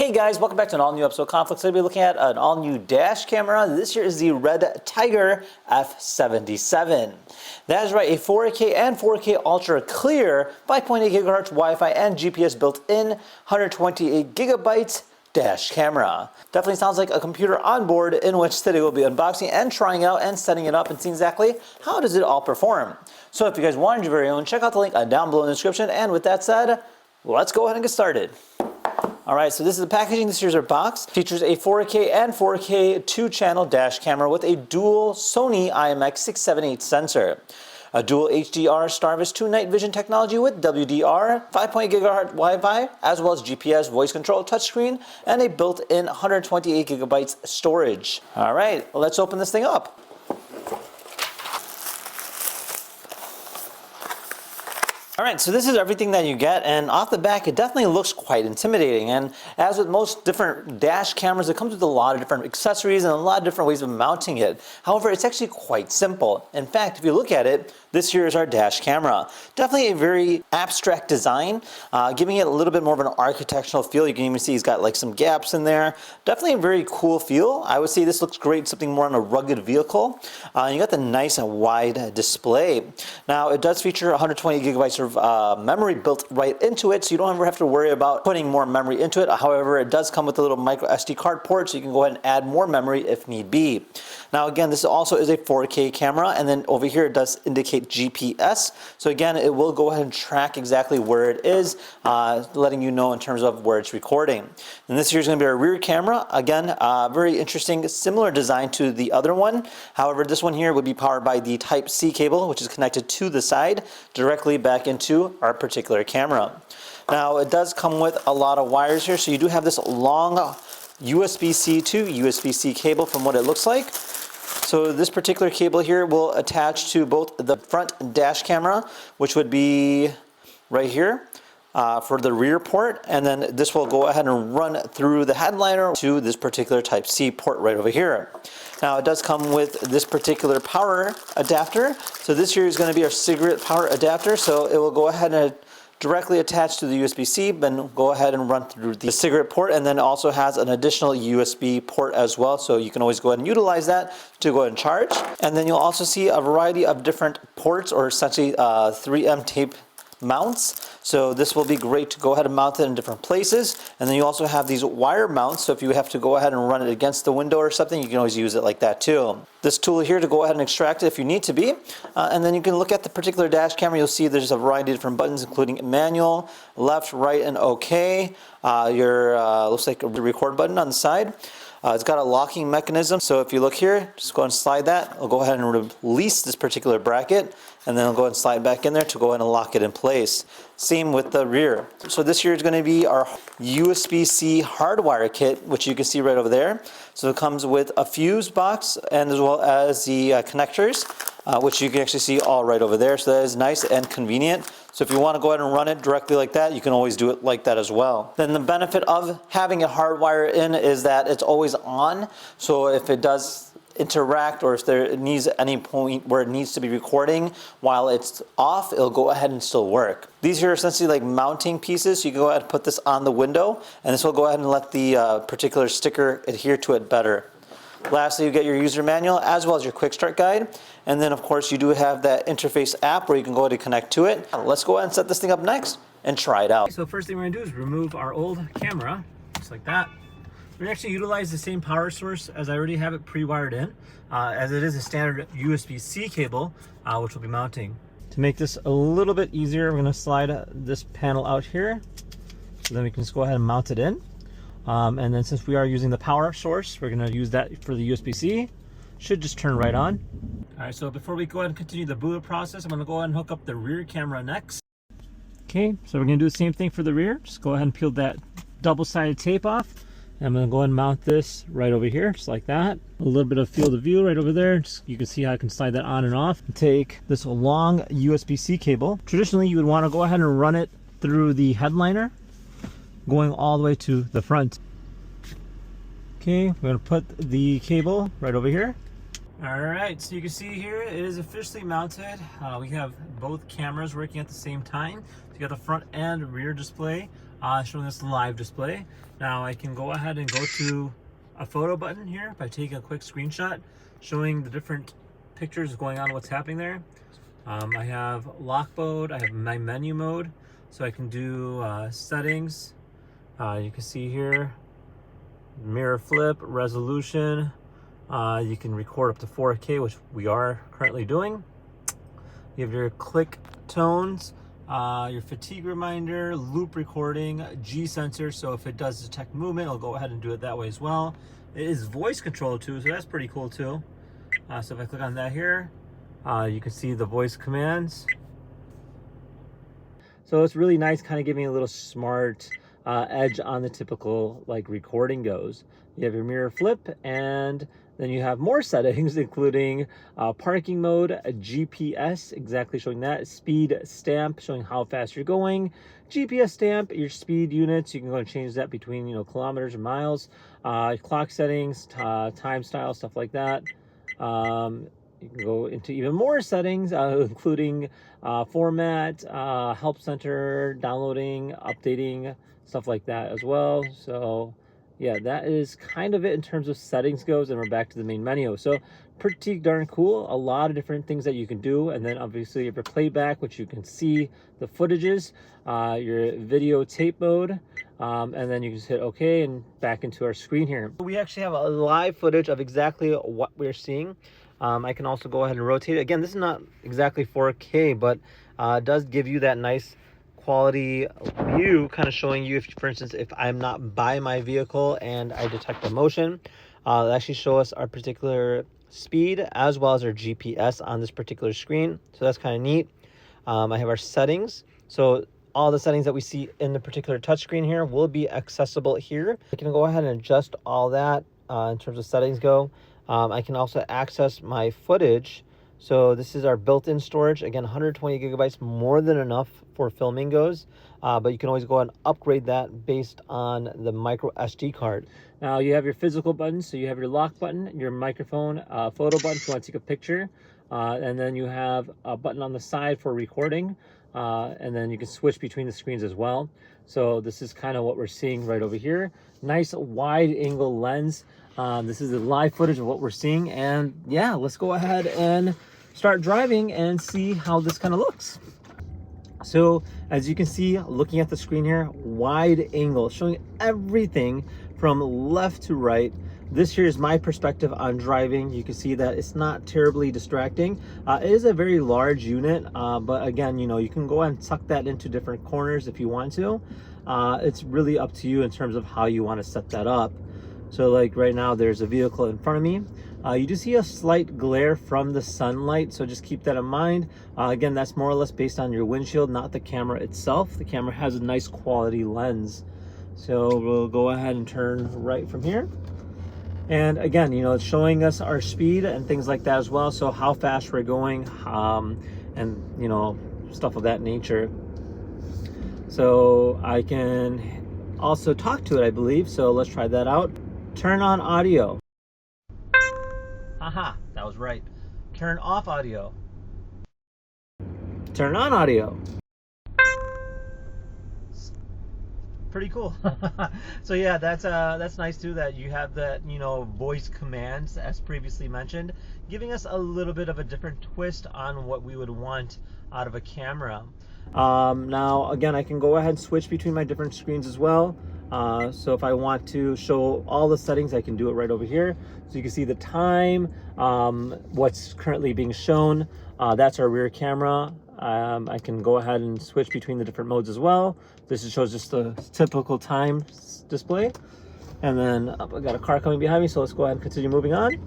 Hey guys, welcome back to an all-new episode of KhanFlicks. Today we'll be looking at an all-new dash camera. This here is the REDTIGER F77. That is right, a 4K and 4K Ultra Clear 5.8 GHz Wi-Fi and GPS built-in 128 gigabytes dash camera. Definitely sounds like a computer on board, in which today we'll be unboxing and trying it out and setting it up and seeing exactly how does it all perform. So if you guys wanted your very own, check out the link down below in the description. And with that said, let's go ahead and get started. Alright, so this is the packaging. This here's our box. Features a 4K and 4K 2-channel dash camera with a dual Sony IMX678 sensor. A dual HDR Starvis 2 night vision technology with WDR, 5.8 GHz Wi-Fi, as well as GPS, voice control, touchscreen, and a built-in 128 gigabytes storage. Alright, let's open this thing up. Alright, so this is everything that you get, and off the back it definitely looks quite intimidating. And as with most different dash cameras, it comes with a lot of different accessories and a lot of different ways of mounting it. However, it's actually quite simple. In fact, if you look at it, this here is our dash camera. Definitely a very abstract design, giving it a little bit more of an architectural feel. You can even see he's got like some gaps in there. Definitely a very cool feel. I would say this looks great, something more on a rugged vehicle. You got the nice and wide display. Now, it does feature 120 gigabytes of memory built right into it, so you don't ever have to worry about putting more memory into it. However, it does come with a little micro SD card port, so you can go ahead and add more memory if need be. Now again, this also is a 4K camera, and then over here it does indicate GPS. So again, it will go ahead and track exactly where it is, letting you know in terms of where it's recording. And this here is going to be our rear camera. Again, very interesting, similar design to the other one. However, this one here would be powered by the Type-C cable, which is connected to the side directly back into our particular camera. Now, it does come with a lot of wires here, so you do have this long USB-C to USB-C cable from what it looks like. So this particular cable here will attach to both the front dash camera, which would be right here for the rear port, and then this will go ahead and run through the headliner to this particular Type-C port right over here. Now, it does come with this particular power adapter. So this here is going to be our cigarette power adapter, so it will go ahead and directly attached to the USB-C, then go ahead and run through the cigarette port, and then also has an additional USB port as well, so you can always go ahead and utilize that to go ahead and charge. And then you'll also see a variety of different ports, or essentially 3M tape mounts. So this will be great to go ahead and mount it in different places. And then you also have these wire mounts, so if you have to go ahead and run it against the window or something, you can always use it like that too. This tool here to go ahead and extract it if you need to be. And then you can look at the particular dash camera. You'll see there's a variety of different buttons, including manual, left, right, and OK. Looks like a record button on the side. It's got a locking mechanism, so if you look here, just go ahead and slide that. I'll go ahead and release this particular bracket, and then I'll go ahead and slide back in there to go ahead and lock it in place. Same with the rear. So this here is going to be our USB-C hardwire kit, which you can see right over there. So it comes with a fuse box and as well as the connectors, which you can actually see all right over there. So that is nice and convenient. So if you want to go ahead and run it directly like that, you can always do it like that as well. Then the benefit of having it hardwired in is that it's always on. So if it does interact, or if there needs any point where it needs to be recording while it's off, it'll go ahead and still work. These are essentially like mounting pieces, so you can go ahead and put this on the window, and this will go ahead and let the particular sticker adhere to it better. Lastly, you get your user manual as well as your quick start guide. And then of course you do have that interface app where you can go ahead and connect to it. Let's go ahead and set this thing up next and try it out. So first thing we're gonna do is remove our old camera, just like that. We actually utilize the same power source as I already have it pre-wired in, as it is a standard USB-C cable, which we'll be mounting. To make this a little bit easier, we're gonna slide this panel out here, so then we can just go ahead and mount it in. And then since we are using the power source, we're going to use that for the USB-C. Should just turn right on. All right, so before we go ahead and continue the boot process, I'm going to go ahead and hook up the rear camera next. Okay, so we're going to do the same thing for the rear. Just go ahead and peel that double-sided tape off. And I'm going to go ahead and mount this right over here, just like that. A little bit of field of view right over there. You can see how I can slide that on and off. Take this long USB-C cable. Traditionally, you would want to go ahead and run it through the headliner, going all the way to the front. Okay, we're going to put the cable right over here. Alright, so you can see here it is officially mounted. We have both cameras working at the same time. So you got the front and rear display. showing us the live display. Now I can go ahead and go to a photo button here by taking a quick screenshot showing the different pictures going on, what's happening there. I have lock mode, I have my menu mode, so I can do settings. You can see here, mirror flip, resolution. You can record up to 4K, which we are currently doing. You have your click tones, your fatigue reminder, loop recording, G sensor, so if it does detect movement, it'll go ahead and do it that way as well. It is voice control too, so that's pretty cool too. So if I click on that here, you can see the voice commands. So it's really nice, kind of giving a little smart edge on the typical like recording goes. You have your mirror flip, and then you have more settings, including parking mode, a GPS, exactly showing that, speed stamp, showing how fast you're going, GPS stamp, your speed units, you can go and change that between, you know, kilometers or miles, clock settings, time style, stuff like that. You can go into even more settings, including format, help center, downloading, updating, stuff like that as well. So yeah, that is kind of it in terms of settings goes, and we're back to the main menu. So pretty darn cool. A lot of different things that you can do, and then obviously you have your playback, which you can see the footages, your video tape mode, and then you can just hit OK and back into our screen here. We actually have a live footage of exactly what we're seeing. I can also go ahead and rotate it. Again, this is not exactly 4K, but it does give you that nice quality view, kind of showing you, if, for instance, if I'm not by my vehicle and I detect a motion, it'll actually show us our particular speed as well as our GPS on this particular screen. So that's kind of neat. I have our settings. So all the settings that we see in the particular touchscreen here will be accessible here. I can go ahead and adjust all that in terms of settings go. I can also access my footage. So this is our built-in storage. Again, 120 gigabytes, more than enough for filming goes. But you can always go and upgrade that based on the micro SD card. Now you have your physical buttons. So you have your lock button, your microphone, photo button if you want to take a picture. And then you have a button on the side for recording. And then you can switch between the screens as well. So this is kind of what we're seeing right over here. Nice wide angle lens. This is the live footage of what we're seeing. And yeah, let's go ahead and start driving and see how this kind of looks. So as you can see, looking at the screen here, wide angle, showing everything from left to right. This here is my perspective on driving. You can see that it's not terribly distracting. It is a very large unit, but again, you know, you can go ahead and tuck that into different corners if you want to. It's really up to you in terms of how you want to set that up. So like right now, there's a vehicle in front of me. You do see a slight glare from the sunlight, so just keep that in mind. Again, that's more or less based on your windshield, not the camera itself. The camera has a nice quality lens. So we'll go ahead and turn right from here. And again, you know, it's showing us our speed and things like that as well. So how fast we're going, and you know, stuff of that nature. So I can also talk to it, I believe. So let's try that out. Turn on audio. Haha, that was right. Turn off audio. Turn on audio. Pretty cool. So yeah, that's nice too, that you have that, you know, voice commands as previously mentioned, giving us a little bit of a different twist on what we would want out of a camera. Now again, I can go ahead and switch between my different screens as well. So if I want to show all the settings, I can do it right over here. So you can see the time, what's currently being shown. That's our rear camera. I can go ahead and switch between the different modes as well. This shows just the typical time display. And then I got a car coming behind me, so let's go ahead and continue moving on.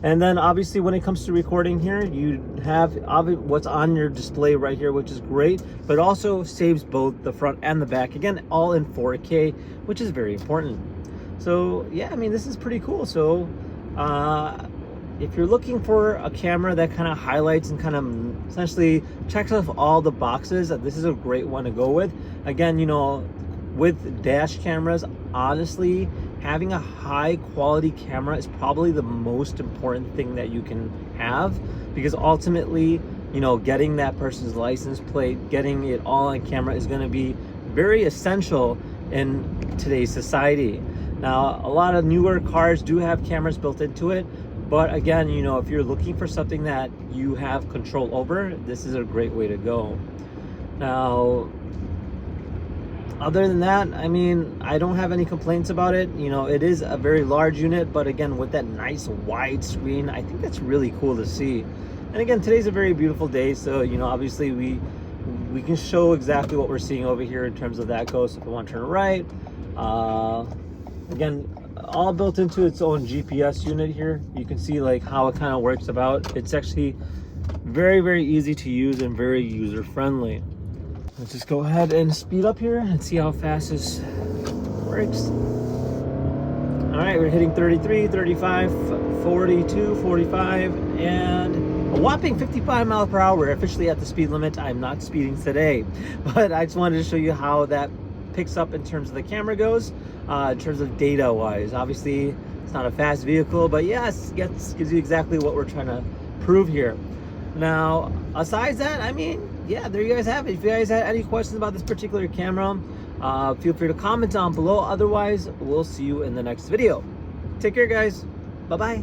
And then obviously when it comes to recording here, you have what's on your display right here, which is great, but it also saves both the front and the back. Again, all in 4K, which is very important. So yeah, I mean, this is pretty cool. So if you're looking for a camera that kind of highlights and kind of essentially checks off all the boxes, this is a great one to go with. Again, you know, with dash cameras, honestly, having a high quality camera is probably the most important thing that you can have, because ultimately, you know, getting that person's license plate, getting it all on camera is going to be very essential in today's society. Now, a lot of newer cars do have cameras built into it, but again, you know, if you're looking for something that you have control over, this is a great way to go. Now, other than that, I mean, I don't have any complaints about it. You know, it is a very large unit, but again, with that nice wide screen, I think that's really cool to see. And again, today's a very beautiful day, so, you know, obviously we can show exactly what we're seeing over here in terms of that goes. So if I want to turn right, again, all built into its own GPS unit here. You can see like how it kind of works about. It's actually very, very easy to use and very user friendly. Let's just go ahead and speed up here and see how fast this works. All right, we're hitting 33, 35, 42, 45, and a whopping 55 miles per hour. We're officially at the speed limit. I'm not speeding today, but I just wanted to show you how that picks up in terms of the camera goes, in terms of data wise. Obviously, it's not a fast vehicle, but yes, gives you exactly what we're trying to prove here. Now, aside that, I mean, yeah, there you guys have it. If you guys had any questions about this particular camera, feel free to comment down below. Otherwise, we'll see you in the next video. Take care, guys. Bye-bye.